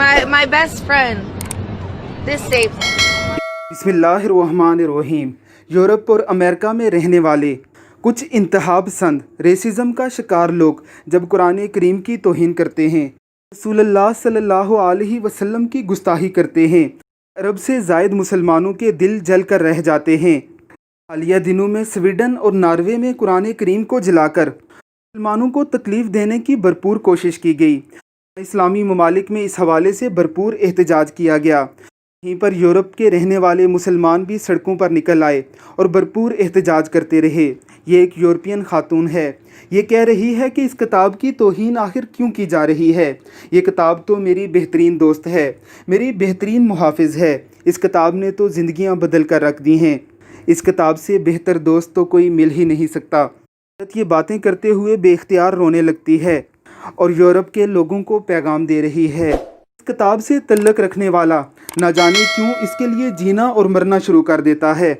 My best friend. This saved him. बिस्मिल्लाहिर्रहमानिर्रहीम। Europe और America में रहने वाले कुछ इंतहा पसंद रेसिज्म का शिकार लोग जब कुरान करीम की तौहीन करते हैं, रसूलुल्लाह सल्लल्लाहु अलैहि वसल्लम की गुस्ताही करते हैं, अरब से ज़ायद मुसलमानों के दिल जल कर रह जाते हैं। हालिया दिनों में स्वीडन और नॉर्वे में कुरान करीम को जलाकर मुसलमानों को तकलीफ़ देने की भरपूर कोशिश की गई। इस्लामी ममालिक में इस हवाले से भरपूर एहतजाज किया गया। यहीं पर यूरोप के रहने वाले मुसलमान भी सड़कों पर निकल आए और भरपूर एहतजाज करते रहे। ये एक यूरोपियन खातून है। ये कह रही है कि इस किताब की तौहीन आखिर क्यों की जा रही है। ये किताब तो मेरी बेहतरीन दोस्त है, मेरी बेहतरीन मुहाफ़िज़ है। इस किताब ने तो ज़िंदगियाँ बदल कर रख दी हैं। इस किताब से बेहतर दोस्त तो कोई मिल ही नहीं सकता। ये बातें करते हुए बेख्तियार रोने लगती है और यूरोप के लोगों को पैगाम दे रही है। इस किताब से तल्लक रखने वाला ना जाने क्यों इसके लिए जीना और मरना शुरू कर देता है।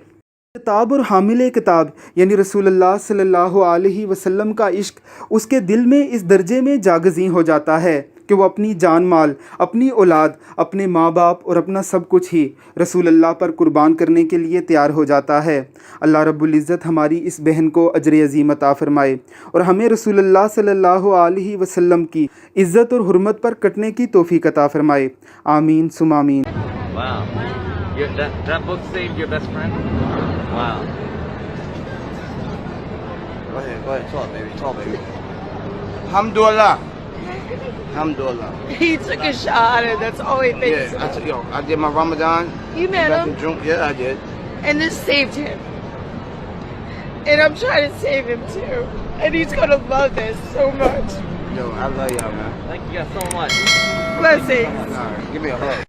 किताब और हामिले किताब यानी रसूलुल्लाह सल्लल्लाहु अलैहि वसल्लम का इश्क उसके दिल में इस दर्जे में जागज़ी हो जाता है कि वो अपनी जान माल, अपनी औलाद, अपने माँ बाप और अपना सब कुछ ही रसूलुल्लाह पर कुर्बान करने के लिए तैयार हो जाता है। अल्लाह रब्बुल इज़्ज़त हमारी इस बहन को अजर अज़ीम अता फ़रमाए और हमें रसूलुल्लाह सल्लल्लाहु अलैहि वसल्लम की इज़्ज़त और हुर्मत पर कटने की तौफ़ीक़ अता फ़रमाए। आमीन सुम आमीन। That book saved your best friend? Wow. Go ahead, talk, baby. Alhamdulillah. Alhamdulillah. He took a shot and that's all he thinks. I did my Ramadan. You met him? Yeah, I did. And this saved him. And I'm trying to save him too. And he's gonna love this so much. Yo, I love y'all, man. Thank you guys so much. Blessings. All right, give me a hug.